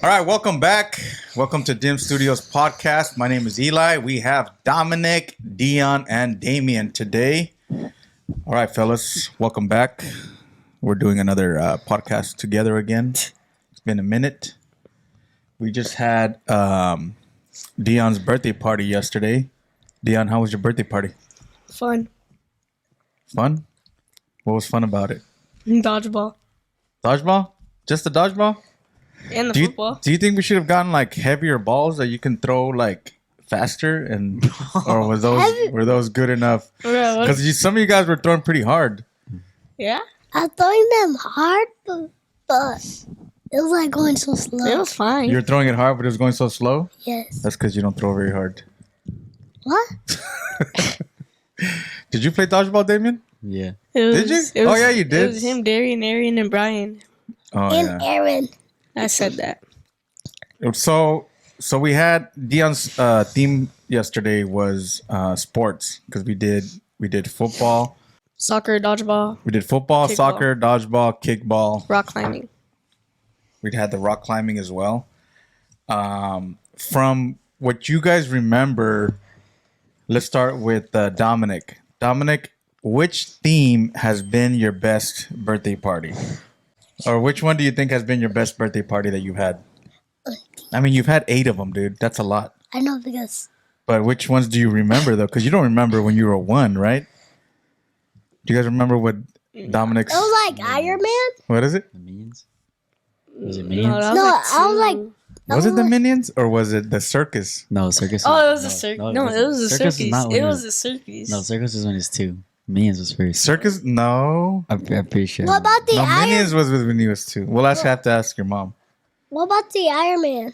All right, welcome back. Welcome to Dim Studios podcast. My name is Eli. We have Dominic, Deion, and Damian today. All right, fellas, welcome back. We're doing another podcast together again. It's been a minute. We just had Deion's birthday party yesterday. Deion, how was your birthday party? Fun. Fun? What was fun about it? Dodgeball. Dodgeball? Just the dodgeball? And the Do football. you think we should have gotten like heavier balls that you can throw like faster, and or were those good enough? Because some of you guys were throwing pretty hard. Yeah? I'm throwing them hard, but it was like going so slow. It was fine. You're throwing it hard, but it was going so slow. Yes. That's because you don't throw very hard. What? Did you play dodgeball, Damian? Yeah. Did you? Oh, yeah, you did. It was him, Darian, Arian, and Brian. Oh, And yeah. Aaron. I said that. So we had Deion's theme yesterday was sports, because we did football. Soccer, dodgeball, We did football, Kickball. soccer, dodgeball, kickball. rock climbing. We'd had the rock climbing as well. From what you guys remember, let's start with Dominic. Dominic, which theme has been your best birthday party? Or which one do you think has been your best birthday party that you've had? I mean, you've had 8 of them, dude. That's a lot. I know because But which ones do you remember, though? Because you don't remember when you were 1, right? Do you guys remember what Dominic's... it was like Iron Man. What is it? The Minions? Was it Minions? No, that No, was I was like, two. Was it the Minions or was it the circus? No, Circus. Oh, it was a circus. No, it was a Circus circus. is not It when was a circus. No, Circus was when it's 2. Minions was first. Circus? No. I'm pretty sure. what about the No, Iron? Minions was when he was 2. We'll have to ask your mom. What about the Iron Man?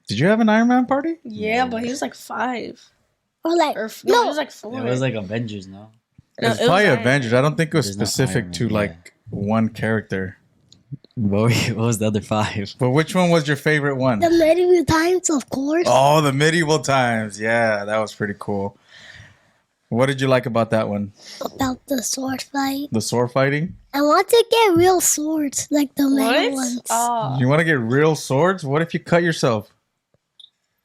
Did you have an Iron Man party? Yeah, but he was like 5. Or like Or no, no, he was like 4. It was like Avengers, no? It was it was probably Iron Avengers. I don't think it was There's no specific Iron to Man, like one character. What was the other 5? But which one was your favorite one? the medieval times, of course. Oh, the medieval times. Yeah, that was pretty cool. What did you like about that one? About the sword fight. The sword fighting? I want to get real swords, like the metal What? ones. Oh. You want to get real swords? What if you cut yourself?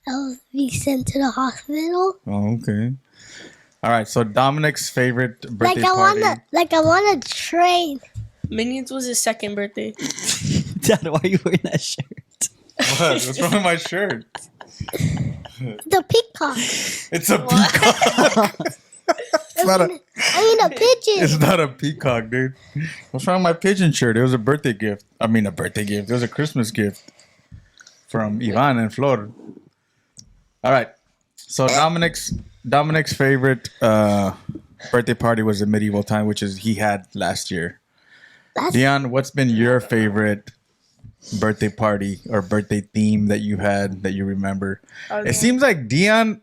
I'll be sent to the hospital. Oh, okay. All right. So Dominic's favorite birthday Like I party. wanna train. Minions was his second birthday. Dad, why are you wearing that shirt? What? What's wrong with my shirt? The peacock. It's a peacock. It's not a. A pigeon. It's not a peacock, dude. What's wrong with my pigeon shirt? It was a birthday gift. I mean, a birthday gift. It was a Christmas gift from Ivan and Flor. All right. So Dominic's favorite birthday party was the medieval time, which is he had last year. Deion, what's been your favorite birthday party or birthday theme that you had that you remember? Okay. It seems like Deion,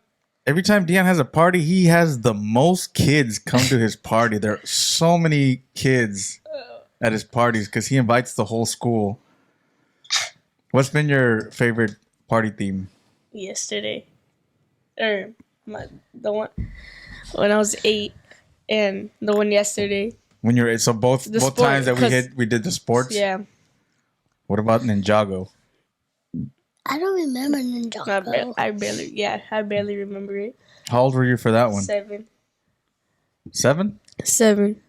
every time Deion has a party, he has the most kids come to his party. There are so many kids at his parties because he invites the whole school. What's been your favorite party theme? Yesterday. The one when I was 8 and the one yesterday. When you're so both sport, times that 'cause- we did the sports. Yeah. What about Ninjago? I don't remember Ninjago. I barely remember it. How old were you for that one? 7. 7? 7.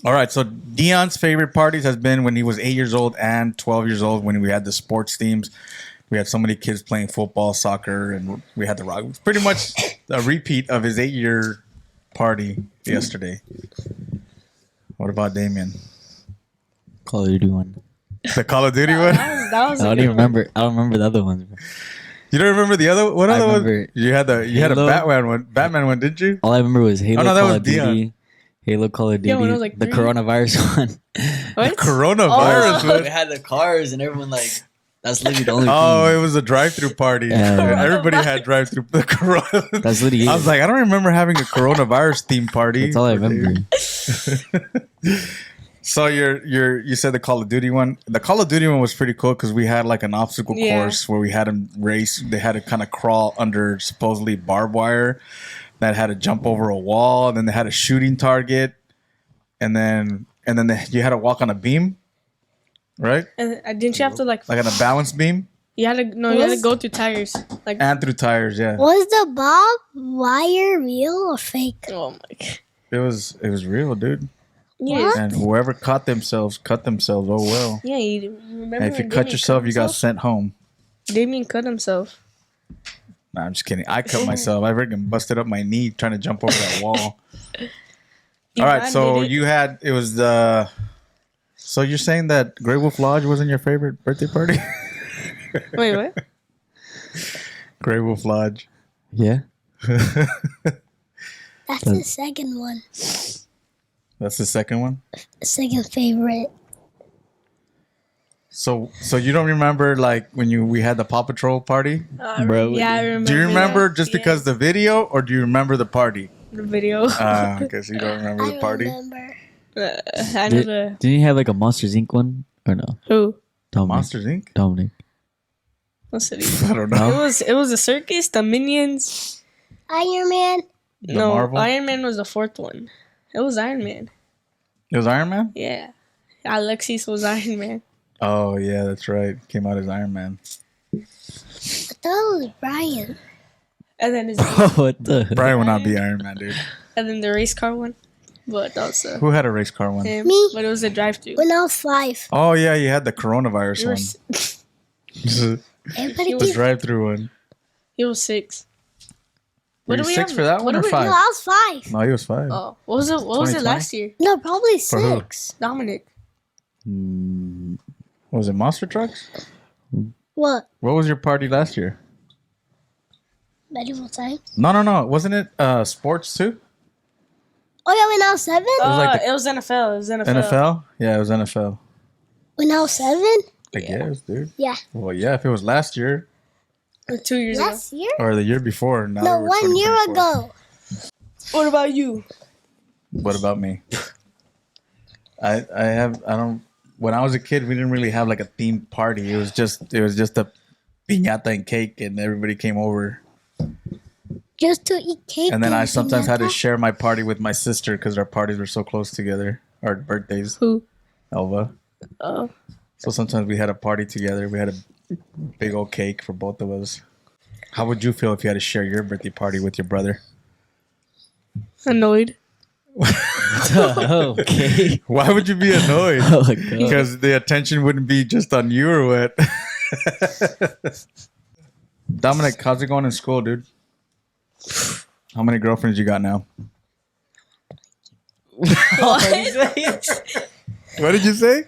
All right. So Deion's favorite parties has been when he was 8 years old and 12 years old when we had the sports teams. We had so many kids playing football, soccer, and we had the rock. It was pretty much a repeat of his 8-year party yesterday. What about Damian? Call of Duty one. The Call of Duty one? That was I don't even remember. I don't remember the other ones. Bro. You don't remember the other? What I other one? remember You had a Halo. Batman one, didn't you? All I remember was Halo, Oh, no, that Call was of Duty, Halo, Call of Duty, Yeah, when I was, like, the 3. coronavirus one. What? Coronavirus Oh. one. We had the cars and everyone like. That's literally the only Oh, thing. it was a drive-through party. Yeah. Everybody had drive-through. The corona. That's literally I it. was like, I don't remember having a coronavirus theme party. That's all I remember. So you said the Call of Duty one. The Call of Duty one was pretty cool because we had like an obstacle Yeah. course where we had them race. They had to kind of crawl under supposedly barbed wire. That had to jump over a wall. And then they had a shooting target, and then you had to walk on a beam, right? And didn't you have to like Like on a balance beam. You had to go through tires. Like, And through tires, yeah. Was the bob wire real or fake? oh my god. It was real, dude. Yeah, And whoever cut themselves. Oh well. yeah. You remember? And if you when cut Damian yourself, you got himself? sent home. Damian cut himself. Nah, I'm just kidding. I cut myself. I freaking busted up my knee trying to jump over that wall. All right, Ivan so did it. you had it was the. So you're saying that Grey Wolf Lodge wasn't your favorite birthday party? Wait, what? Grey Wolf Lodge. Yeah. That's the second one. That's the second one. Second favorite. So you don't remember like when we had the Paw Patrol party? Bro, Yeah, I remember. Do you remember that. just because the video, or do you remember the party? the video? I guess you don't remember I the party. remember. I know the Didn't you have like a Monsters Inc. one or no? who? Dominic. Monsters Inc. Dominic. What's it? I don't It know. was a circus, the Minions. Iron Man. The No, Marvel? Iron Man was the fourth one. It was Iron Man. It was Iron Man. Yeah, Alexis was Iron Man. Oh yeah, that's right. Came out as Iron Man. I thought it was Brian. And then his What the? Brian would not be Iron Man, dude. and then the race car one. But that was Who had a race car one? him. Me. But it was a drive-through. When I was 5. Oh yeah, you had the coronavirus You were one. s- Everybody The keeps... drive-through one. he was 6. Were you do we 6 have? for that What one do or we- No, 5? I was 5. No, he was 5. Oh, what was it? What was it 2020? last year? No, probably For who? 6. Dominic. What was it Monster Trucks? What? What was your party last year? Medieval times? No. Wasn't it sports too? Oh, yeah, when I was 7? was like the- It was NFL. It was NFL. NFL? Yeah, it was NFL. When I was 7? I guess, dude. Yeah. Well, yeah, if it was last year 2 years ago. Last year? or the year before. Now No, we're 1 year 2024. ago. What about you? What about me? I don't. When I was a kid, we didn't really have like a themed party. It was just a piñata and cake, and everybody came over. Just to eat cake. And then I sometimes had to piñata. share my party with my sister because our parties were so close together. Our birthdays, Who? Elva. Oh, So sometimes we had a party together. We had a big old cake for both of us. How would you feel if you had to share your birthday party with your brother? annoyed. Okay. Why would you be annoyed? Oh my god. Because the attention wouldn't be just on you or what? Dominic, how's it going in school, dude? How many girlfriends you got now? What did you say?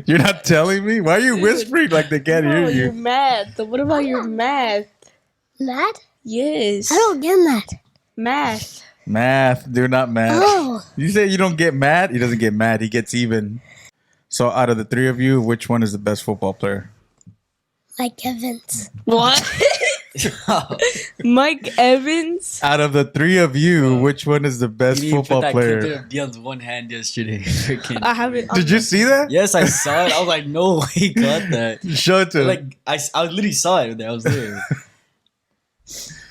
You're not telling me? Why are you whispering like they can't hear Oh, you're you? mad. What about your math? Mad? Yes. I don't get mad. Math. Math, dude, not math. Oh. You say you don't get mad? He doesn't get mad. He gets even. So out of the three of you, which one is the best football player? Mike Evans. What? Mike Evans? Out of the three of you, which one is the best You football put that player? clip of Dion's one hand yesterday. Freaking. I haven't. Did you see that? Yes, I saw it. I was like, no way, he got that. Show it to him. Like, I literally saw it there. I was there.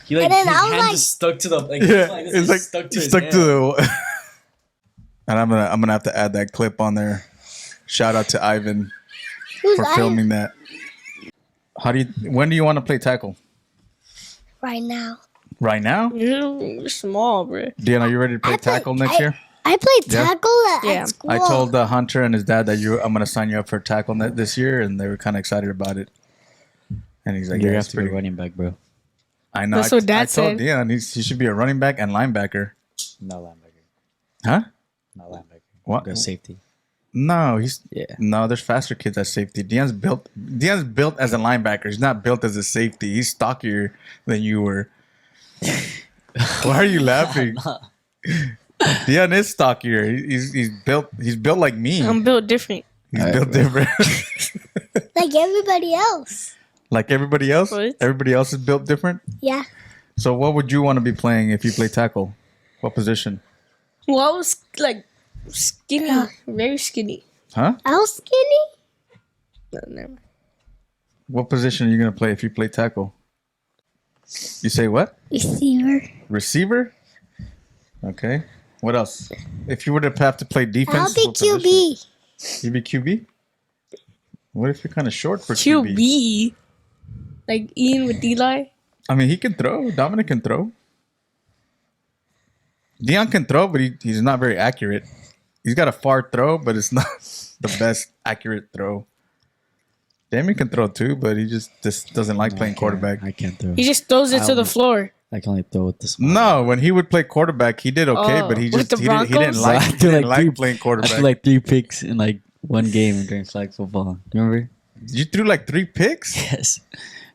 He like And then his I was hand like- just stuck to the like. Yeah, it's like stuck to his stuck hand. to the. And I'm gonna have to add that clip on there. Shout out to Ivan Who's for Iron? filming that. When do you want to play tackle? Right now. Right now? You're small, bro. Dion, are you ready to play I play- tackle next year? I played Yeah. tackle at Yeah. school. I told Hunter and his dad that I'm gonna sign you up for tackle this year, and they were kind of excited about it. And he's like, You're "Yeah, gonna it's have to be pretty." running back, bro. I know. That's what Dad I told said. Dion he should be a running back and linebacker. Not linebacker. Huh? Not linebacker. What? Go safety. No, Yeah. no. There's faster kids at safety. Dion's built as a linebacker. He's not built as a safety. He's stockier than you were. Why are you laughing? Dion is stockier. He's built. He's built like me. I'm built different. He's built different. like everybody else. Like everybody else. What? Everybody else is built different. Yeah. So what would you want to be playing if you play tackle? What position? Well, I was like skinny, very skinny. Huh? I was skinny. No, never mind. What position are you gonna play if you play tackle? You say what? Receiver. Receiver? Okay. What else? If you were to have to play defense, I'll be what position? QB. You'd be QB? What if you're kind of short for QB? QB. Like Ian with Eli. I mean, he can throw. Dominic can throw. Deion can throw, but he's not very accurate. He's got a far throw, but it's not the best accurate throw. Damian can throw too, but he just doesn't like playing quarterback. I can't throw. He just throws it to the floor. I can only throw with this. No, when he would play quarterback, he did okay, but he with just the he didn't Broncos? like, I he feel didn't like like three- playing I quarterback. threw like 3 picks in like one game during flag football. Remember? You threw like 3 picks? Yes.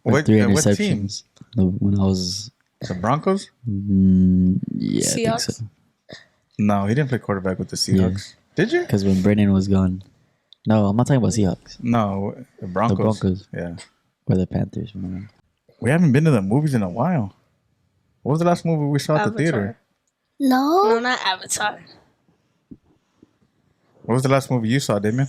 What- 3 what team? interceptions. When I was, The Broncos? yeah, I think Seahawks? so. No, he didn't play quarterback with the Seahawks. Did you? Because when Brennan was gone. No, I'm not talking about Seahawks. No, the Broncos. The Broncos. Yeah. Or the Panthers. Remember? We haven't been to the movies in a while. What was the last movie we saw at the theater? No, No. not Avatar. What was the last movie you saw, Damian?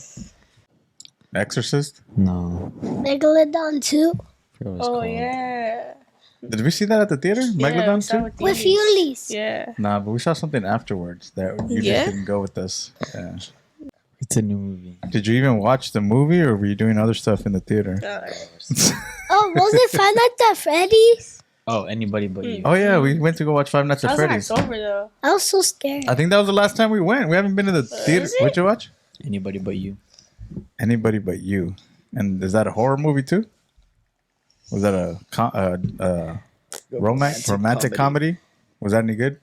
Exorcist? No. Megalodon 2 I forgot what it's Oh called. yeah. Did we see that at the theater? Yeah, we Megalodon saw 2? with with Damian. Ulis. Yeah. Nah, but we saw something afterwards that you Yeah? just didn't go with us. Yeah. It's a new movie. Did you even watch the movie or were you doing other stuff in the theater? Oh, was it Five Nights at Freddy's? Oh, anybody but you. Oh, yeah, we went to go watch Five Nights That at was in Freddy's. October though. I was so scared. I think that was the last time we went. We haven't been to the theater. is it? What'd you watch? Anybody but you. Anybody But You. And is that a horror movie too? Was that a romantic comedy? Was that any good?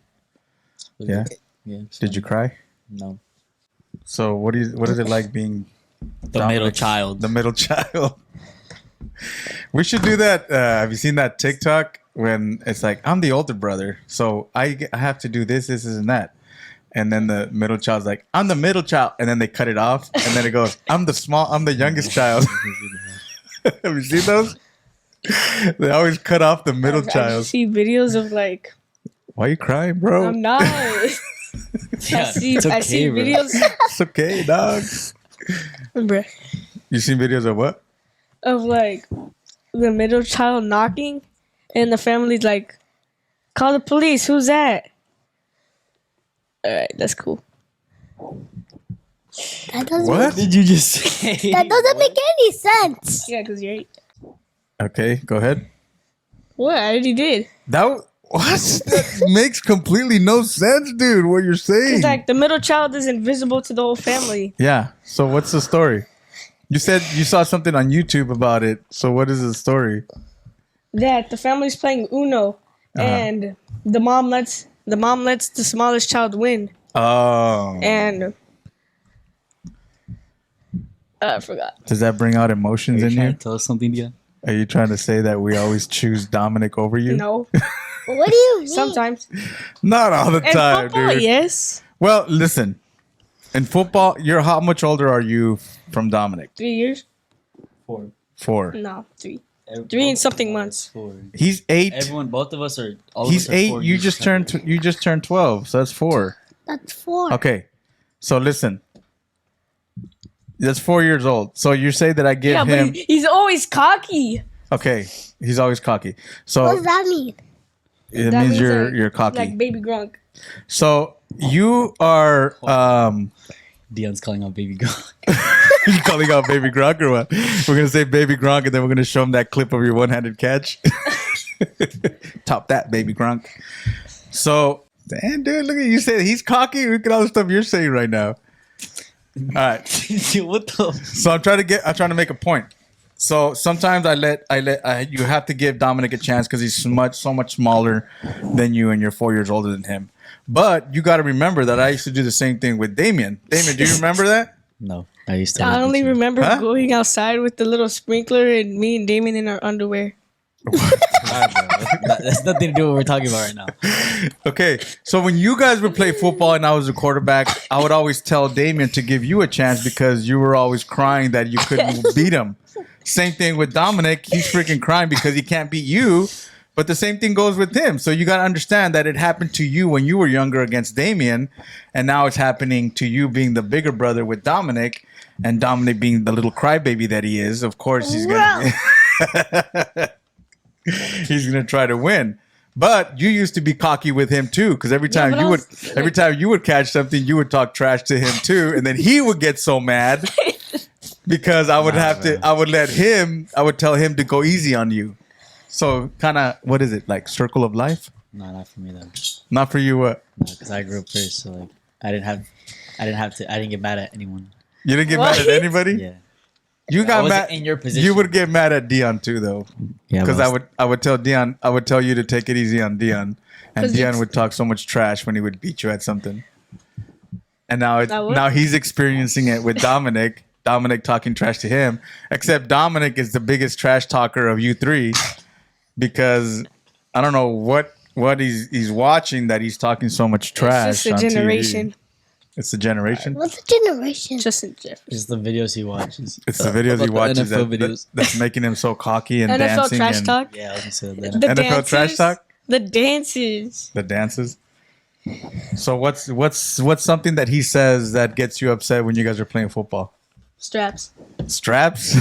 Yeah. Yeah. Did you cry? No. So what is it like being The middle child. the middle child? We should do that. Have you seen that TikTok when it's like I'm the older brother, so I have to do this, and that, and then the middle child's like I'm the middle child, and then they cut it off, and then it goes I'm the youngest child. Have you seen those? They always cut off the middle I child. see videos of like Why are you crying, bro? I'm not. Yeah, it's I okay, see bro. videos, It's okay, dog. bruh, You seen videos of what? of like the middle child knocking, and the family's like, "Call the police. Who's that?" All right, that's cool. That doesn't What? Did you just say? That doesn't make any sense. Yeah, because you're 8. Okay, go ahead. What? I already did. What? That makes completely no sense, dude. What you're saying? It's like the middle child is invisible to the whole family. Yeah. So what's the story? You said you saw something on YouTube about it. So what is the story? That the family's playing Uno, and the mom lets the smallest child win, Oh. and I forgot. Does that bring out emotions in Trying you? to tell us something, yeah. Are you trying to say that we always choose Dominic over you? No, What do you mean? sometimes Not all the in time, football, dude. yes, Well, listen. In football, how much older are you from Dominic? 3 years. 4. 4. No, 3. 3 and something months. 4. He's 8. Everyone, both of us are. All of He's us are 8. 4 You years just apart. turned 12. So that's 4. That's 4. Okay. So listen. That's 4 years old. So you say that I give Yeah, him. but he's always cocky. Okay. He's always cocky. What So does that mean? it That means means like- you're cocky. like baby Grunk. So you are Deion's calling out baby girl. you calling out Baby Gronk or what? We're gonna say Baby Gronk and then we're gonna show him that clip of your one-handed catch. Top that, Baby Gronk. So, damn, dude, look at you say he's cocky. Look at all the stuff you're saying right now. All right. What the? So I'm trying to make a point. So sometimes you have to give Dominic a chance because he's so much smaller than you and you're 4 years older than him. But you got to remember that I used to do the same thing with Damian. Damian, do you remember that? No, I used to. I only remember Huh? going outside with the little sprinkler and me and Damien in our underwear. That's nothing to do with what we're talking about right now. Okay, so when you guys would play football and I was a quarterback, I would always tell Damian to give you a chance because you were always crying that you couldn't beat him. Same thing with Dominic. He's freaking crying because he can't beat you. But the same thing goes with him. So you got to understand that it happened to you when you were younger against Damian. And now it's happening to you being the bigger brother with Dominic. And Dominic being the little crybaby that he is. Of course, he's going to he's going to try to win. But you used to be cocky with him too, because every time you would catch something, you would talk trash to him too, and then he would get so mad because I would I would tell him to go easy on you. So kind of, what is it, like circle of life? No, not for me though. Not for you, what? No, because I grew up first, so like I didn't get mad at anyone. You didn't get What? mad at anybody? Yeah. You I got wasn't mad. in your position. You would get mad at Deion too, though. Yeah, Because I would tell Deion, I would tell you to take it easy on Deion. And 'Cause Deion it's- would talk so much trash when he would beat you at something. And now I would? now he's experiencing it with Dominic. Dominic talking trash to him. Except Dominic is the biggest trash talker of you three. Because I don't know what he's watching that he's talking so much trash. It's just a on TV. generation. It's the generation. What's a generation? Justin Jefferson. Just the videos he watches. It's the videos he About the watches NFL that, videos. that's making him so cocky and NFL dancing trash and talk. Yeah, I was gonna say that. The NFL dances, trash talk? The dances. the dances. So what's something that he says that gets you upset when you guys are playing football? Straps. Straps?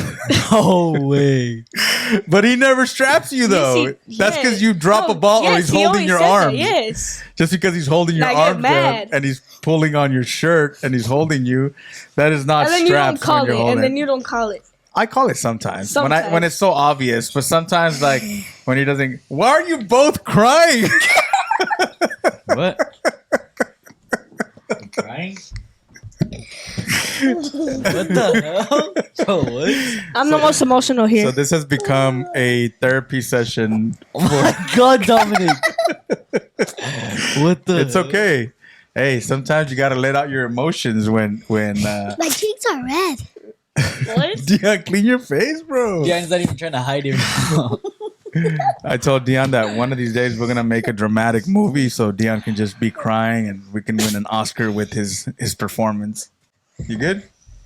No way. But he never straps you though. That's because you drop a ball or he's holding your arms. Yes. Just because he's holding your I get arms mad. down and he's pulling on your shirt and he's holding you, that is not And then you don't straps call when it. you're holding. And then you don't call it. I call it sometimes. Sometimes. When it's so obvious, but sometimes like when he doesn't. Why are you both crying? What? I'm crying? What the hell? Bro, what? I'm the most emotional here. So this has become a therapy session. Oh my god, Dominic. What the It's okay. Hey, sometimes you gotta let out your emotions when My cheeks are red. What? Dion, clean your face, bro. Diane's not even trying to hide it. I told Dion that one of these days we're gonna make a dramatic movie so Dion can just be crying and we can win an Oscar with his performance. You good?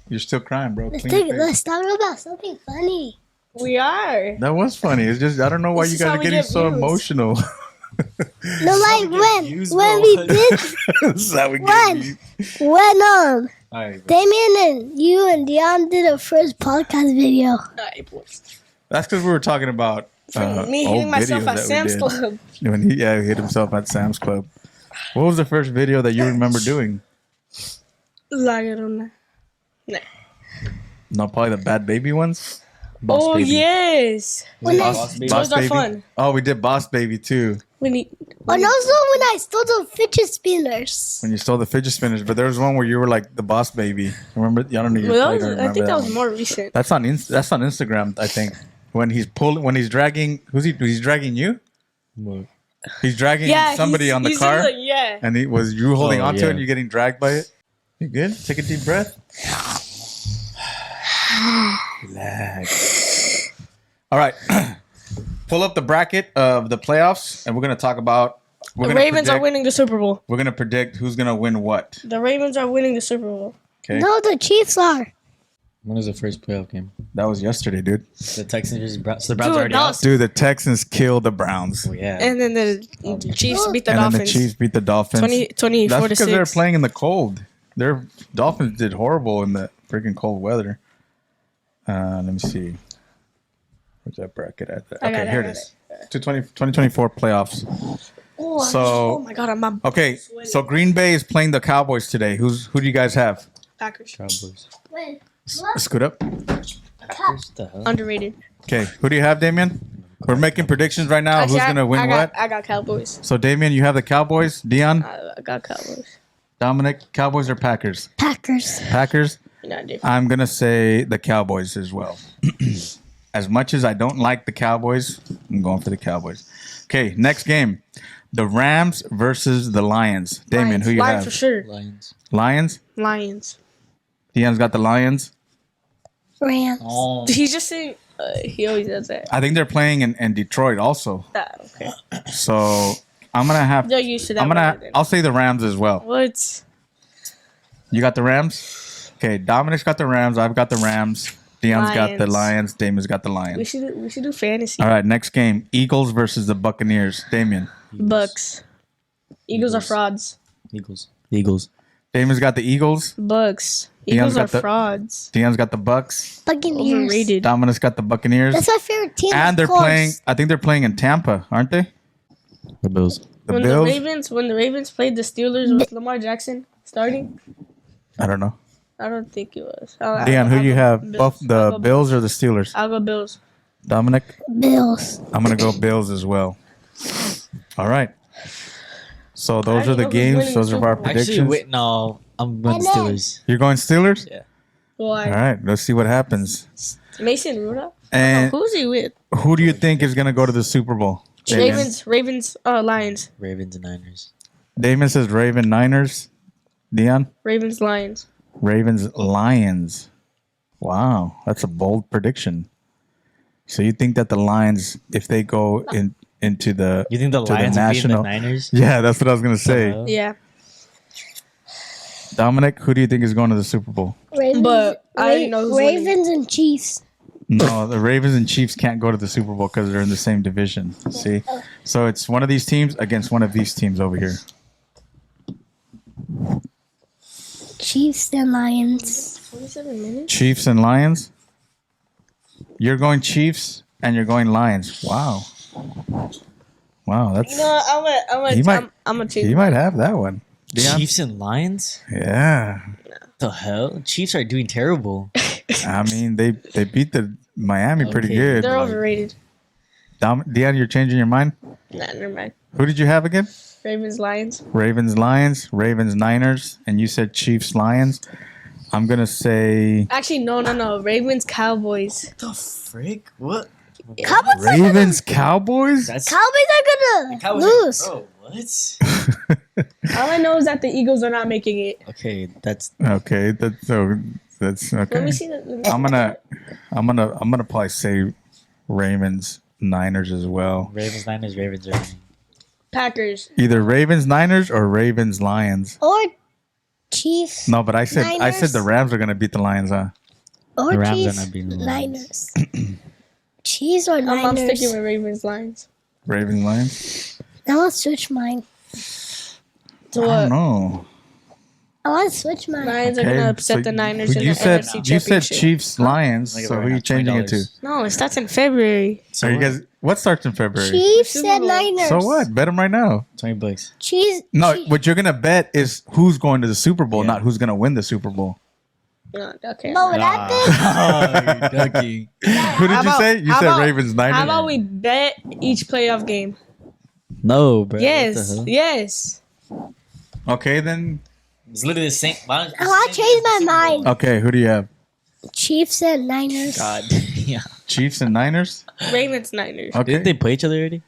You're still crying, bro. Clean your face. Let's talk about something funny. We are. That was funny. It's just I don't know why This you is how guys are we getting get so views. emotional. No, like views, when bro. we did This is how we get When? you. when Alright, Damian and you and Dion did a first podcast video. Alright, boys. That's because we were talking about Me old hitting myself videos at that we Sam's did. Club. When he hit himself at Sam's Club. What was the first video that you remember doing? Like, I don't know. Nah. No, probably the Bad Baby ones. Boss Oh, Baby. yes. When I, Boss Baby. Those are fun. Oh, we did Boss Baby too. We need. and also when I stole the fidget spinners. When you stole the fidget spinners, but there was one where you were like the Boss Baby. Remember? I don't know. You Well, played that or was, I remember think that was one. more recent. That's on that's on Instagram. I think when he's dragging. He's dragging you. What? He's dragging Yeah, somebody he's- on the he's car, in the- yeah. and he was you holding Oh, onto yeah. it and you getting dragged by it. You good? Take a deep breath. Relax. All right. Pull up the bracket of the playoffs, and we're gonna talk about. We're The gonna Ravens are predict- winning the Super Bowl. We're gonna predict who's gonna win what. The Ravens are winning the Super Bowl. Okay, No, the Chiefs are. When was the first playoff game? that was yesterday, dude. The Texans versus Browns. So the Browns Dude, already that out. was- Dude, the Texans killed the Browns, Oh, yeah. And then the Chiefs beat the and then the Dolphins. Chiefs beat the Dolphins. 24 That's to because they were 6. playing in the cold. Their Dolphins did horrible in the freaking cold weather. Let me see. Where's that bracket at? I got Okay, it, here I it got is. 2024 playoffs. Oh, So- oh my god, I'm Okay, so Green Bay is playing the Cowboys today. Who do you guys have? Packers. Cowboys. When? Scoot up. Packers? The hell? Underrated. Okay, who do you have, Damian? We're making predictions right now. Actually, Who's gonna win I what? I got Cowboys. So Damian, you have the Cowboys. Dion, I got Cowboys. Dominic, Cowboys or Packers? Packers. Packers. Not different. I'm gonna say the Cowboys as well. As much as I don't like the Cowboys, I'm going for the Cowboys. Okay, next game. The Rams versus the Lions. Damian, Lions. who you Lions have? for sure. Lions. Lions? Lions. Dion's got the Lions. Rams. Oh. He just said he always does that. I think they're playing in Detroit also. Okay. So I'm gonna have They're used to that. I'll say the Rams as well. What? You got the Rams? Okay, Dominic's got the Rams, I've got the Rams, Dion's got the Lions. Damian's got the We Lions. should do fantasy. All right, next game. Eagles versus the Buccaneers. Damian. Bucks. Eagles are frauds. Eagles. Eagles. Damian's got the Eagles. Bucks. Dion's Eagles got are the- frauds. Dion's got the Bucks. Buccaneers. Overrated. Dominic's got the Buccaneers. That's my favorite team. And of they're course. playing. I think they're playing in Tampa, aren't they? The Bills. The Bills. When the Ravens played the Steelers with Lamar Jackson starting, I don't know. I don't think it was. Deion, who you have? Both the Bills or the Steelers? I'll go Bills. Dominic? Bills. I'm going to go Bills as well. All right. So those are the games. Those are our predictions. Actually, wait, no. I'm going And then- Steelers. You're going Steelers? Yeah. Why? All right. Let's see what happens. Mason Rudolph? And Who's he with? who do you think is going to go to the Super Bowl? Damien? Ravens, Lions. Ravens and Niners. Damon says Raven Niners. Deion? Ravens, Lions. Ravens Lions. Wow. That's a bold prediction. So you think that the Lions, if they go into the You think the to Lions the will beat the national? Niners? Yeah, that's what I was going to say. Yeah. Dominic, who do you think is going to the Super Bowl? Ravens, But I already know who's winning. Ravens and Chiefs. No, the Ravens and Chiefs can't go to the Super Bowl because they're in the same division. See? So it's one of these teams against one of these teams over here. Chiefs and Lions. 27 minutes? Chiefs and Lions? You're going Chiefs and you're going Lions. Wow. Wow, that's You know, I'm gonna change. he might have that one. Deion? Chiefs and Lions? Yeah. The hell? Chiefs are doing terrible. I mean, they beat the Miami pretty Okay. good. They're overrated. Deion, you're changing your mind? Nah, never mind. Who did you have again? Ravens, Lions. Ravens Lions, Ravens Niners, and you said Chiefs Lions. I'm gonna say Actually, no. Ravens, Cowboys. The frick? What? Cowboys, Ravens Cowboys. That's Cowboys are gonna Cowboys lose. Bro, what? All I know is that the Eagles are not making it. Okay, that's Okay, that's okay. Let me see that. I'm gonna probably say Ravens Niners as well. Ravens, Niners, Ravens are winning. Packers. Either Ravens Niners or Ravens Lions. Or Chiefs. No, but I said the Niners. Rams are gonna beat the Lions, huh? Or The Rams are Chiefs. not beating the Lions. Niners. Chiefs or I'm Niners. sticking with Ravens, Lions. Ravens Lions. I want to switch mine. So I what? don't know. I want to switch mine. Lions are gonna upset the Niners in you the said NFC you said Championship. Chiefs Lions. Like So right who are now, you changing it to? $20. No, it starts in February. So Are you what? guys? What starts in February? Chiefs Super and Bowl. Niners. So what? Bet them right now. $20. Cheese. No, Chiefs. what you're gonna bet is who's going to the Super Bowl, Yeah. not who's gonna win the Super Bowl. No, okay. But with that thing, Oh, ducky. Who did How you about- say? You how said about- Ravens Niners. How about we bet each playoff game? No, bro. Yes, yes. Okay, then. It's literally the same. I want to change my mind. Okay, who do you have? Chiefs and Niners. God. Yeah. Chiefs and Niners. Ravens, Niners. Okay. Didn't they play each other already?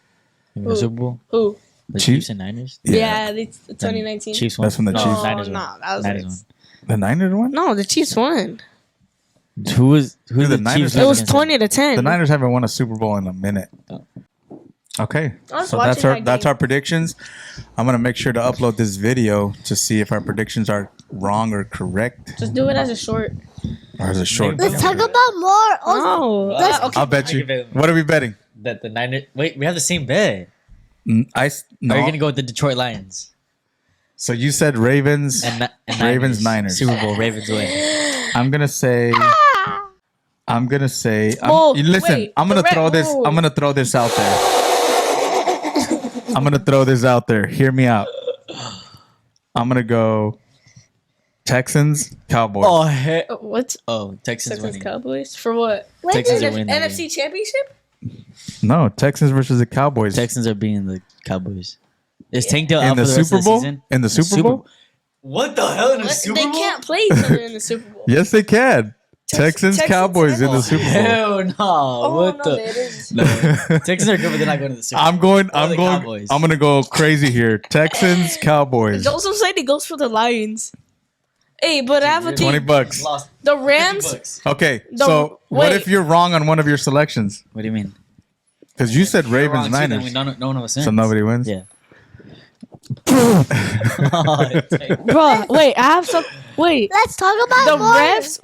In the Who? Super Bowl? Who? The Chiefs? Chiefs and Niners? Yeah, it's 2019. Chiefs won. That's when the No, Chiefs- Niners Oh, won. no, that was Niners it. won. The Niners won. No, the Chiefs won. Who the the Niners Chiefs? It was against 20 to 10. The Niners haven't won a Super Bowl in a minute. Oh. Okay, I was so that's watching our that that's game. our predictions. I'm gonna make sure to upload this video to see if our predictions are wrong or correct, Just do it as a short. or is it short? Let's talk about more. Oh, Let's- I'll bet I you. give it- What are we betting? That the Niners. Wait, we have the same bet. No. Are you gonna go with the Detroit Lions So you said Ravens. and Ravens, Niners. Super Bowl Ravens win? I'm gonna say. Whoa, listen, wait, I'm gonna the throw this. whoa. I'm gonna throw this out there. I'm gonna throw this out there. Hear me out. I'm gonna go Texans, Cowboys. Oh heck! What's Oh, Texans Texans winning. Cowboys for what? When Texans did are winning. NFC Championship? No, Texans versus the Cowboys. Texans are beating the Cowboys. Is Tank Dell in out the for the rest Super of the Bowl. season? In the Super Bowl. What the hell in the What? Super They Bowl? can't play each other in the Super Bowl. Yes, they can. Texans, Texans, Cowboys in the Texans. Super Bowl. Hell no! Oh, what no, the? there it is. No, Texans are good, but they're not going to the Super Bowl. I'm going. Oh, I'm the going. Cowboys. I'm gonna go crazy here. Texans, Cowboys. Joseph said he goes for the Lions. Hey, but I have a team. $20. Lost The 50 Rams. bucks. Okay, The- so what wait. if you're wrong on one of your selections? What do you mean? Because you said You're Ravens, wrong, too, then Niners, we- No one of us wins. so nobody wins. Yeah. Oh, dang. Bro, wait, I have some. Wait, Let's talk about the more. refs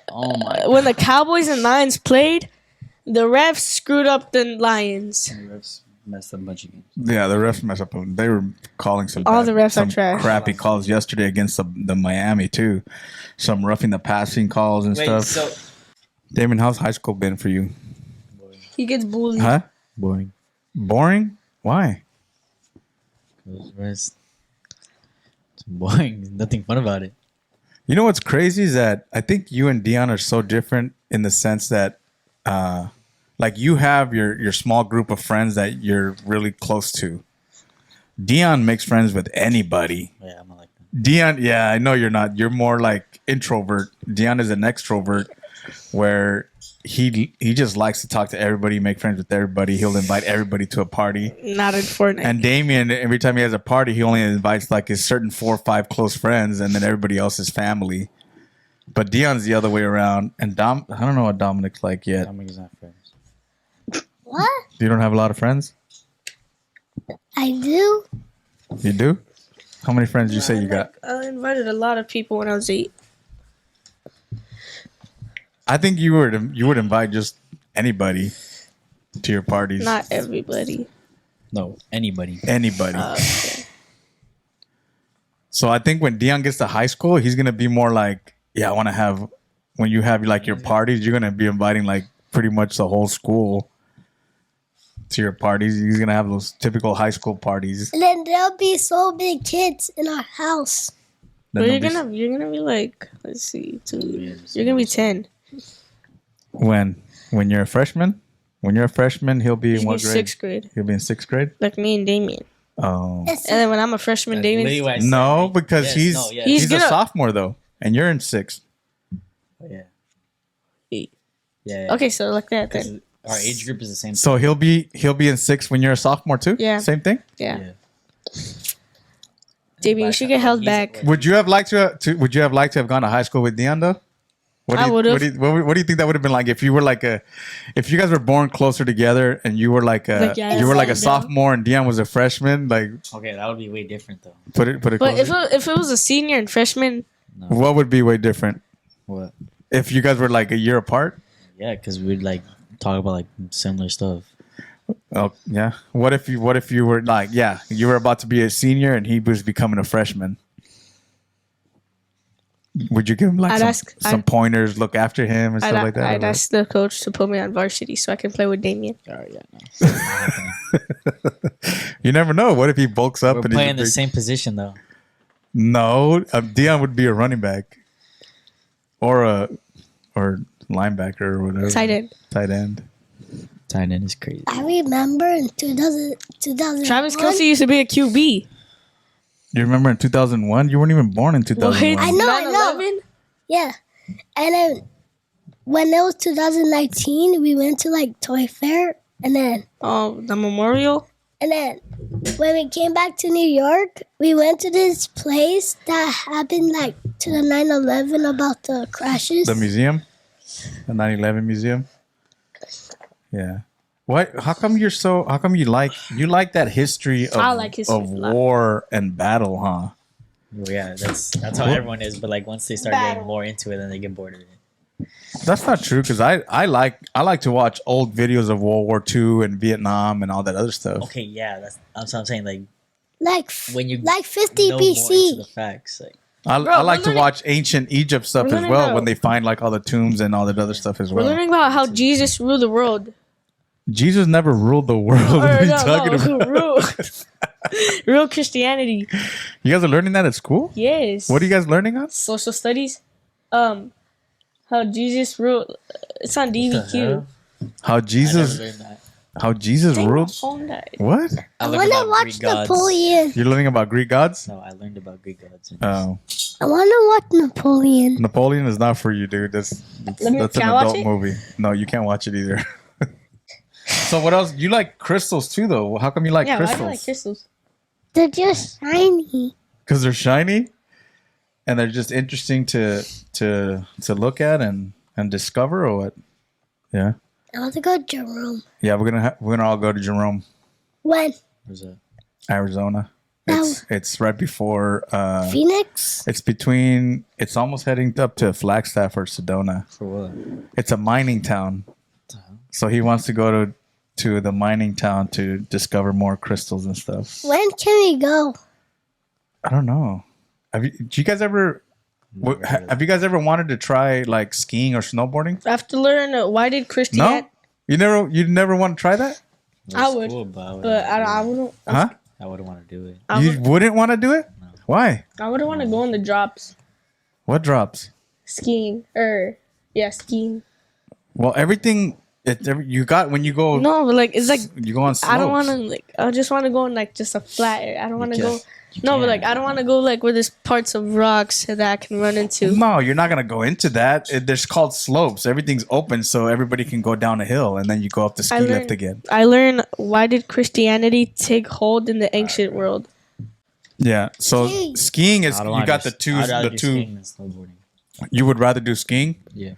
Oh my. when the Cowboys and Lions played, the refs screwed up the Lions. Refs messed up a bunch of games. Yeah, the refs mess up. They were calling some. All the refs are some trash. crappy calls yesterday against the Miami too. Some roughing the passing calls and Wait, stuff. so Damon, how's high school been for you? He gets bullied. Huh? boring. Boring? Why? Just It's boring. There's nothing fun about it. You know what's crazy is that I think you and Deion are so different in the sense that, like you have your small group of friends that you're really close to. Deion makes friends with anybody. Yeah, I'm not like that. Deion, yeah, I know you're not. You're more like introvert. Deion is an extrovert, where he just likes to talk to everybody, make friends with everybody. He'll invite everybody to a party. Not in Fortnite. And Damian, every time he has a party, he only invites like his certain 4 or 5 close friends, and then everybody else is family. But Deion's the other way around. And I don't know what Dominic's like yet. Dominic's not friends. What? You don't have a lot of friends? I do. You do? How many friends did you say you got? I invited a lot of people when I was 8. I think you would invite just anybody to your parties. Not everybody. No, anybody. Anybody. Okay. So I think when Deion gets to high school, he's gonna be more like, yeah, I want to have. When you have like your parties, you're gonna be inviting like pretty much the whole school to your parties. He's gonna have those typical high school parties. And then there'll be so many kids in our house. Then But they'll you're gonna be like, let's see, 2. You're gonna be 10. when you're a freshman. When you're a freshman, he'll be in You're what grade? 6th grade, He'll be in 6th grade. like me and Damien. Oh It's And then when I'm a freshman, That's Damien. literally what I said. no, because Yes, he's no, yes. He's he's a gonna- sophomore though, and you're in 6th. Yeah. 8. Yeah. Okay, so like that then. 'Cause our age group is the same. So he'll be in 6th when you're a sophomore too. Yeah. Same thing. Yeah. Damien, you should get held back. Would you have liked to Would you have liked to have gone to high school with Deion though? I would've. What do you think that would have been like if you were like if you guys were born closer together and you were like Like, yeah, you were like a same, yeah. sophomore and Deion was a freshman? Like Okay, that would be way different though. put it But closer. if it was a senior and freshman, What would be way different What? if you guys were like a year apart? Yeah, because we'd like talk about like similar stuff. Oh yeah. What if you were like you were about to be a senior and he was becoming a freshman? Would you give him like some pointers, look after him and stuff like that? I'd ask the coach to put me on varsity so I can play with Damien. Oh yeah, no. You never know. What if he bulks up We're and playing he's the same position though. No, Deion would be a running back, or linebacker or whatever. Tight end. Tight end. Tight end is crazy. I remember in 2000 Travis Kelce used to be a QB. You remember in 2001? You weren't even born in 2001. I know. 9/11? Yeah. And then when it was 2019, we went to like Toy Fair. And then Oh, the memorial. when we came back to New York, we went to this place that happened like to the 9/11 about the crashes. The museum, the 9/11 museum. Yeah. What? How come you like that history of, I like history of a lot. war and battle, huh? Well, yeah, that's how everyone is. But like once they start getting more into it, then they get bored of it. That's not true because I like to watch old videos of World War II and Vietnam and all that other stuff. Okay, yeah, that's what I'm saying. Like when you 50 know more into BC. the facts, like I Bro, like we're to learning- watch ancient Egypt stuff we're as learning well about- when they find like all the tombs and all that other stuff as We're well. learning about how Jesus ruled the world. Jesus never ruled the world. What are you talking about? Real Christianity. You guys are learning that at school? Yes. What are you guys learning on? Social studies. How Jesus ruled. It's on DVQ. How I never Jesus learned that. how Jesus Dang, my ruled? phone died. What? I learned want to about watch Greek gods. Napoleon. You're learning about Greek gods? No, I learned about Greek gods. Oh. I want to watch Napoleon. Napoleon is not for you, dude. That's Let me- an can I watch adult it? movie. No, you can't watch it either. So what else? You like crystals too, though. How come you like Yeah, why do crystals? you like crystals? They're just shiny. Because they're shiny, and they're just interesting to look at and discover, or what? Yeah, I want to go to Jerome. yeah. We're gonna all go to Jerome, When? Where's that? Arizona. Oh. It's right before. Phoenix? It's almost heading up to Flagstaff or Sedona. For what? It's a mining town, so he wants to go to the mining town to discover more crystals and stuff. When can we go? I don't know. Do you guys ever? Have you guys ever wanted to try like skiing or snowboarding? I have to learn why did Christianity. No, you never want to try that? I would, Cool, but I wouldn't. Huh? I wouldn't want to do it. I You would- wouldn't want to do it? Why? I wouldn't want to go on the drops. What drops? Skiing. Skiing. Well, everything you got when you go. No, but like it's like you go on slopes. I don't want to like. I just want to go on like just a flat area. I don't want to go. No, but like I don't want to go like where there's parts of rocks that I can run into. No, you're not gonna go into that. There's called slopes. Everything's open, so everybody can go down a hill, and then you go up the ski lift again. I learned why did Christianity take hold in the ancient world. Yeah. So skiing is you got the two. Skiing than snowboarding. You would rather do skiing? Yeah.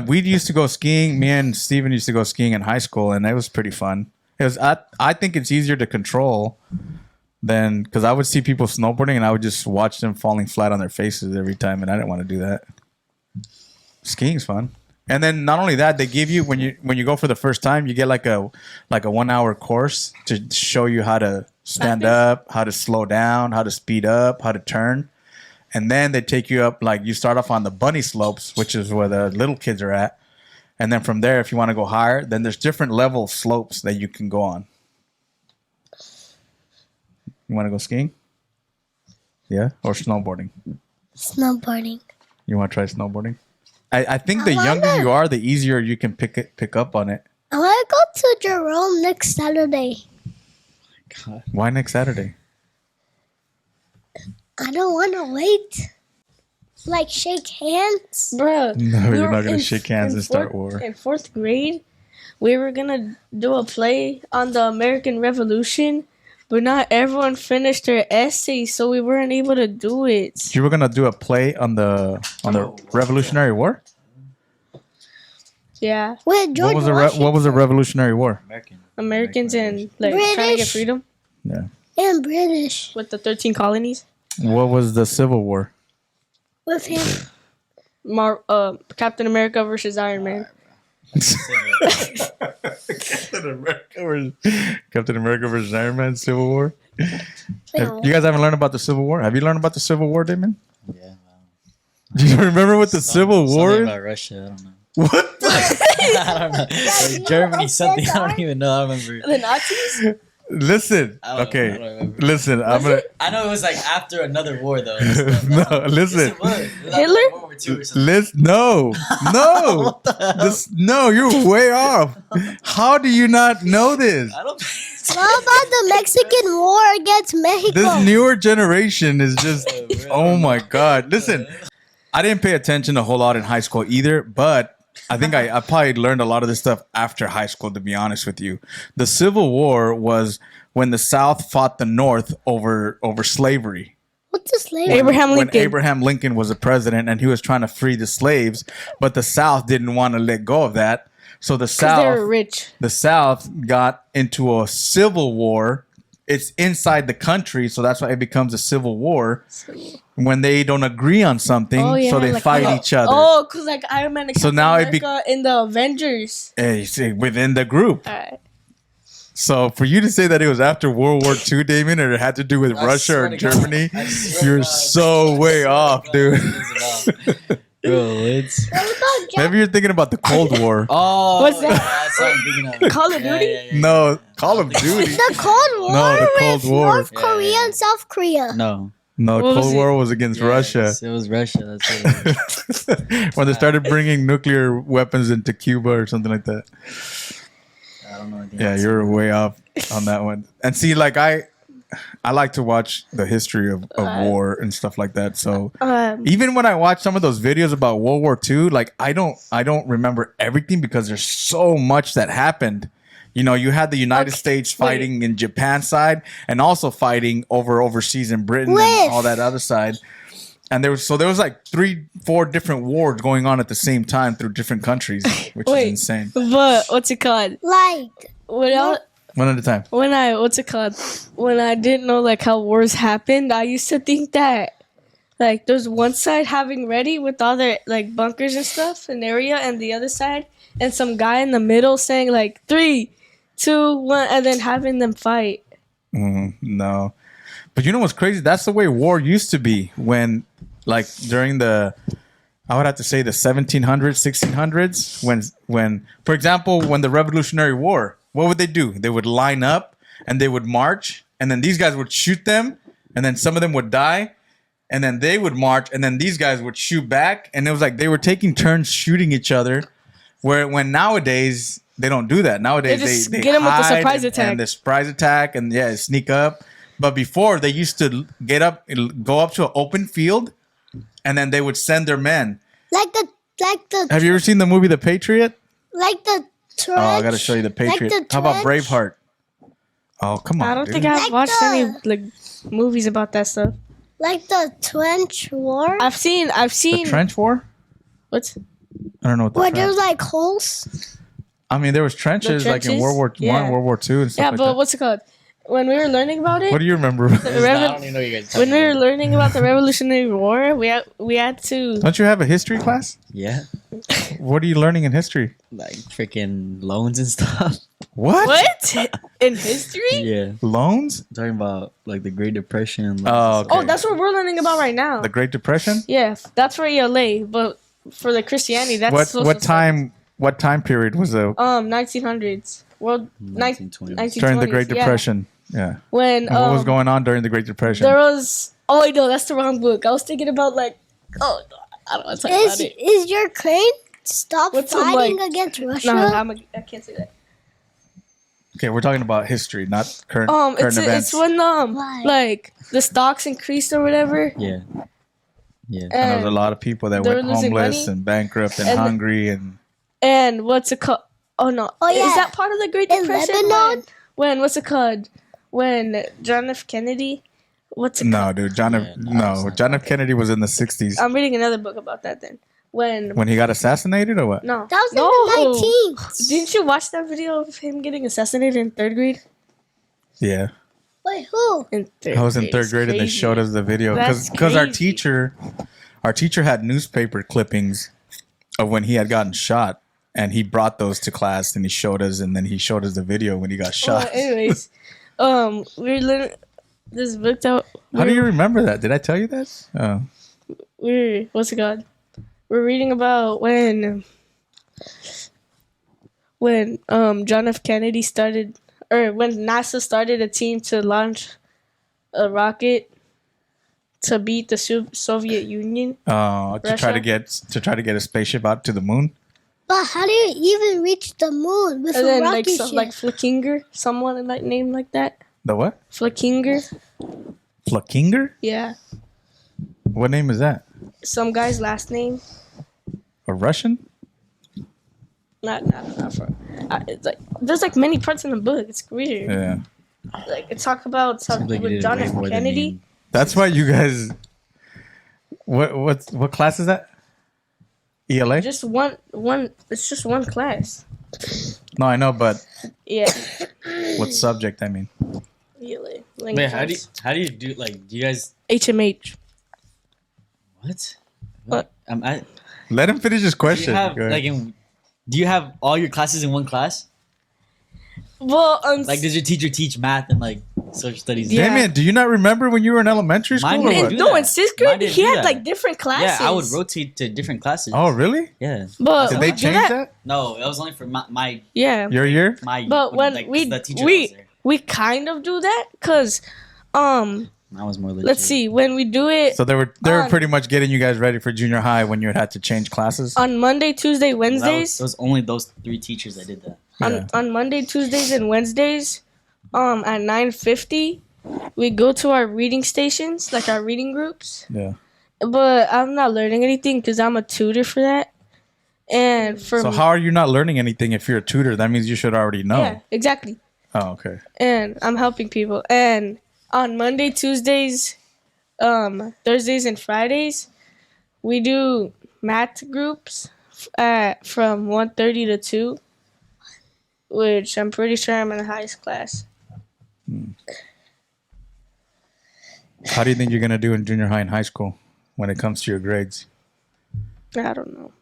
We used to go skiing. Me and Steven used to go skiing in high school, and it was pretty fun. I think it's easier to control than because I would see people snowboarding and I would just watch them falling flat on their faces every time, and I didn't want to do that. Skiing's fun, and then not only that, they give you when you go for the first time, you get like a 1 hour course to show you how to stand up, how to slow down, how to speed up, how to turn. And then they take you up, like you start off on the bunny slopes, which is where the little kids are at. And then from there, if you want to go higher, then there's different level slopes that you can go on. You want to go skiing? Yeah? Or snowboarding? Snowboarding. You want to try snowboarding? I think the younger you are, the easier you can pick up on it. I want to go to Jerome next Saturday. God. Why next Saturday? I don't want to wait. Like shake hands. Bro, No, you're not gonna shake hands and start war. In 4th grade, we were gonna do a play on the American Revolution, but not everyone finished their essay, so we weren't able to do it. You were gonna do a play on the Revolutionary War. Yeah, With George What was the Revolutionary War? Americans and like trying to get British. freedom Yeah. and British. with the 13 colonies. What was the Civil War? With him. Captain America versus Iron Man. Captain America versus Iron Man, Civil War. No. You guys haven't learned about the Civil War? Have you learned about the Civil War, Damon? Yeah. Do you remember what the Civil War Something is? about Russia. I don't know. What? I don't know. Like Germany, something. I don't even know. I remember. The Nazis? Listen. I don't Okay. remember. Listen. I'm gonna. I know it was like after another war, though. No, listen. Yes, it was. It was Hitler? like World War II or something. Listen. No. No. What the hell? No, you're way off. How do you not know this? I don't. What about the Mexican War against Mexico? This newer generation is just. Oh my God. Listen. I didn't pay attention a whole lot in high school either, but I think I probably learned a lot of this stuff after high school, to be honest with you. The Civil War was when the South fought the North over slavery. What's the slave? Abraham When Lincoln. Abraham Lincoln was the president and he was trying to free the slaves, but the South didn't want to let go of that. So the 'Cause they were South rich. got into a civil war. It's inside the country, so that's why it becomes a civil war. When they don't agree on something, so they like, fight each other. Oh, because like Iron Man and So Captain now America in the Avengers. Hey, see, within the group. Alright. So for you to say that it was after World War II, Damien, or it had to do with I Russia swear or to God. Germany, I swear to you're God. so way off, dude. Bro, it's. What about Jack? Maybe you're thinking about the Cold War. Oh, What's that? That's what I'm thinking of. Call of Duty? Yeah. No, Call of Duty. The Cold War No, the Cold with War. North Korea Yeah. and South Korea. No. No, What was Cold it? War was against Russia. It was Russia. That's what it was. When they started bringing nuclear weapons into Cuba or something like that. I don't know. anything Yeah, else. you're way off on that one. And see, like I like to watch the history of war and stuff like that. So even when I watch some of those videos about World War II, like I don't remember everything because there's so much that happened. You know, you had the United States fighting in Japan side and also fighting overseas in Britain and all that other side. And there was like 3-4 different wars going on at the same time through different countries, which is insane. But what's it called? Like, When One at a time. when I didn't know like how wars happened, I used to think that like there's one side having ready with all their like bunkers and stuff an area, and the other side, and some guy in the middle saying like 3, 2, 1, and then having them fight. No. But you know what's crazy? That's the way war used to be when, like, during I would have to say the 1700s, 1600s, when, for example, when the Revolutionary War, what would they do? They would line up and they would march, and then these guys would shoot them, and then some of them would die, and then they would march, and then these guys would shoot back, and it was like they were taking turns shooting each other. When nowadays they don't do that. Nowadays They just they get 'em with the hide surprise attack. and the surprise attack, and sneak up. But before they used to go up to an open field, and then they would send their men. Like the Have you ever seen the movie The Patriot? like the trench. Oh, I gotta show you The Patriot. Like the How about trench. Braveheart? Oh, come on. I don't dude. think I've Like watched any the- like movies about that stuff. Like the trench war. I've seen The Trench War? what's I don't know what the Where trench. there's like holes. I mean, there was trenches like in trenches? World War Yeah. One, World War Two, and stuff yeah, like but that. what's it called? When we were learning about it, What do you remember? I don't even know you guys. when we were learning about the Revolutionary War, we had to. Don't you have a history class? Yeah, What are you learning in history? like freaking loans and stuff. What in history? Yeah, Loans? I'm talking about like the Great Depression. Like, Oh, okay. Oh, that's what we're learning about right now. The Great Depression. Yeah, that's for ELA, but for the Christianity, that's What social what time? What time period was the 1900s. World 1920s. 1920s. during the Great yeah. Depression? Yeah. When And what was going on during the Great Depression? there was. Oh, I know that's the wrong book. I was thinking about like. Oh, I don't want to talk about it. Is your crane stop What's some, fighting like- against Russia? No, I can't say that. Okay, we're talking about history, not current It's events. when Why? like the stocks increased or whatever. Yeah, yeah. And there was a And, lot of people that they went were losing homeless money. and bankrupt and And- hungry and and what's it called? Oh no! Oh, yeah. Is that part of the Great In Depression? Lebanon? When what's it called? When John F. Kennedy? What's it no, called? dude. John F. Yeah, no, it's No, not. John F. Kennedy was in the '60s I'm reading another book about that. Then when when he got assassinated, or what? no That was no. in the 19th. Didn't you watch that video of him getting assassinated in third grade? Yeah, Wait, who? In third I was in grade, third it's grade and they crazy. showed us the video That's because our crazy. teacher had newspaper clippings of when he had gotten shot, and he brought those to class and he showed us, and then he showed us the video when he got Well, shot. anyways, we're learning this book out. How do you remember that? Did I tell you that? Oh. We're what's it called? We're reading about when John F. Kennedy started, or when NASA started a team to launch a rocket to beat the Soviet Union. To try to get a spaceship out to the moon. But how do you even reach the moon with And a then rocket ship? like Flickinger, someone like named like that. The what? Flickinger. Flakinger? Yeah. What name is that? Some guy's last name. A Russian? Not for. It's like there's like many parts in the book. It's weird. Yeah. Like it talk about Seems like you with did John way F. more than Kennedy. me. That's why you guys. What class is that? ELA? Just one. It's just one class. No, I know, but Yeah. what subject? I mean, ELA. Wait, how do you do like? Do you guys HMH. what? What? let him finish his Do you question. have Go ahead. like do you have all your classes in one class? Well, Like, does your teacher teach math and like social studies? Yeah. Damian, do you not remember when you were in elementary school? Mine or didn't what? do no, that. in sixth Mine grade didn't he do had that. like different classes. Yeah, I would rotate to different classes. Oh, really? Yeah. But Did they do change that? No, it was only for my Yeah. Your year? But when like, we the teacher that was there. we kind of do that because I was more legit. let's see, when we do it So they were On- pretty much getting you guys ready for junior high when you had to change classes. on Monday, Tuesday, Wednesdays. It was only those 3 teachers that did that. Yeah. On Monday, Tuesdays, and Wednesdays, at 9:50, we go to our reading stations, like our reading groups. Yeah. But I'm not learning anything because I'm a tutor for that. And for So how are you not learning anything if you're a tutor? That means you should already know. yeah, exactly. Oh, okay. And I'm helping people. And on Monday, Tuesdays, Thursdays, and Fridays, we do math groups from 1:30 to 2, which I'm pretty sure I'm in the highest class. How do you think you're gonna do in junior high and high school when it comes to your grades? I don't know.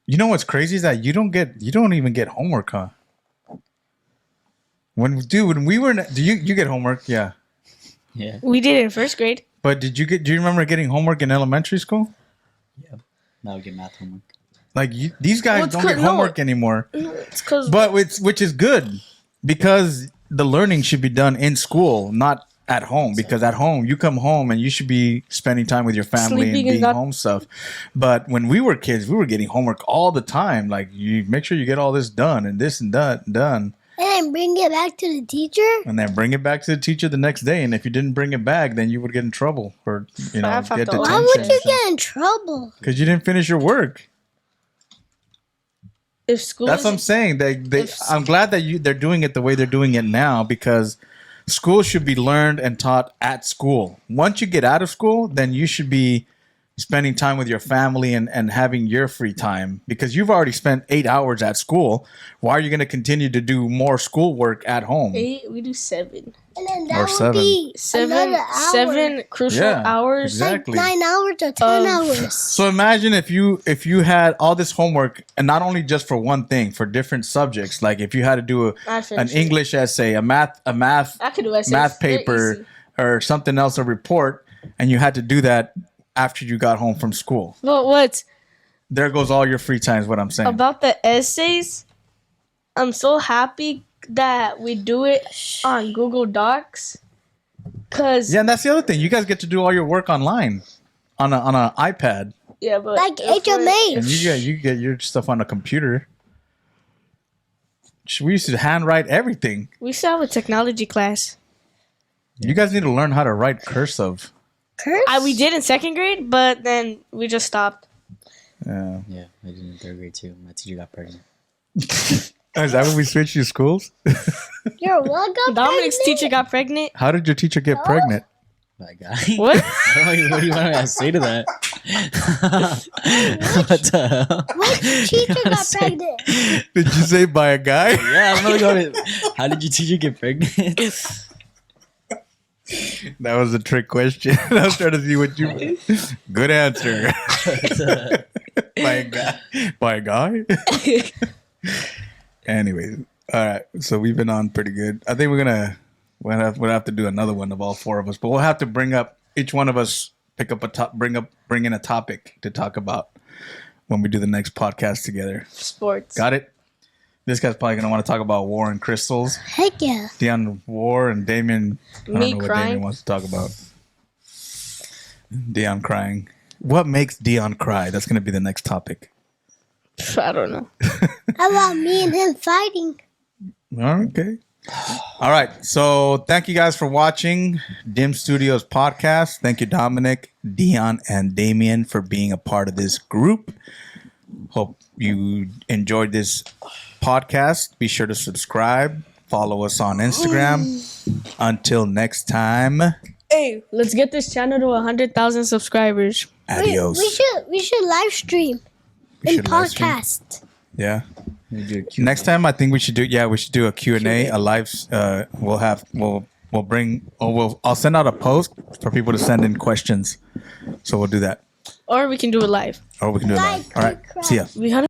You know what's crazy is that you don't even get homework, huh? When we were do you get homework? Yeah. Yeah. We did it in first grade. But do you remember getting homework in elementary school? Now we get math homework. Like these guys Well, it's don't get good- no. homework anymore. It's because But which is good because the learning should be done in school, not at home, because at home you come home and you should be spending time with your family Sleeping and is being not- home stuff. But when we were kids, we were getting homework all the time. Like, you make sure you get all this done and this and that done, And then bring it back to the teacher. and then bring it back to the teacher the next day. And if you didn't bring it back, then you would get in trouble, or I have get to- Why would detention you get in trouble? because you didn't finish your work. If school, That's what I'm saying. I'm glad that they're doing it the way they're doing it now, because school should be learned and taught at school. Once you get out of school, then you should be spending time with your family and having your free time, because you've already spent 8 hours at school. Why are you going to continue to do more schoolwork at home? 8, we do 7. And then Or that would 7. be 7, another hour. 7 crucial Yeah, hours. exactly. Like 9 hours or 10 Um, hours. So imagine if you had all this homework, and not only just for one thing, for different subjects. Like if you had to do I'd an finish it. English essay, a math I could do essays. math They're paper, easy. or something else, a report, and you had to do that after you got home from school. But what There goes all your free time, is what I'm saying. about the essays? I'm so happy that we do it on Google Docs. Cause Yeah, and that's the other thing. You guys get to do all your work online on a iPad, yeah, but Like if we're- HMA. and you get your stuff on a computer. We used to handwrite everything. we still have a technology class. You guys need to learn how to write cursive. Curse? We did in 2nd grade, but then we just stopped. Yeah. Yeah, I did in 3rd grade too. My teacher got pregnant. Oh, is that when we switched you schools? You're welcome. Dominick's teacher got pregnant. How did your teacher get pregnant? That guy. What? What do you want me to say to that? What the hell? What teacher got Say- pregnant? Did you say by a guy? Yeah, I'm not going to. How did your teacher get pregnant? That was a trick question. I was trying to see what you. Good answer. By a guy. By a guy. Anyways, all right. So we've been on pretty good. I think we'll have to do another one of all 4 of us, but we'll have to bring up, each one of us pick up bring in a topic to talk about when we do the next podcast together. Sports. Got it? This guy's probably gonna want to talk about war and crystals. Heck yeah. Deion, war, and Damian. I don't Me know what crying. Damian wants to talk about. Deion crying. What makes Deion cry? That's gonna be the next topic. I don't know. How about me and him fighting? Okay. All right. So thank you guys for watching Dim Studios podcast. Thank you, Dominic, Deion, and Damian, for being a part of this group. Hope you enjoyed this podcast. Be sure to subscribe. Follow us on Instagram. Until next time, Hey, let's get this channel to 100,000 subscribers. adios. We should live stream We and should live stream. podcast. Yeah. We do a Q&A. Next time, I think we should do. Yeah, we should do a Q&A, a live. I'll send out a post for people to send in questions. So we'll do that, Or we can do it live. or we can do it live. Like, All right. See ya. We had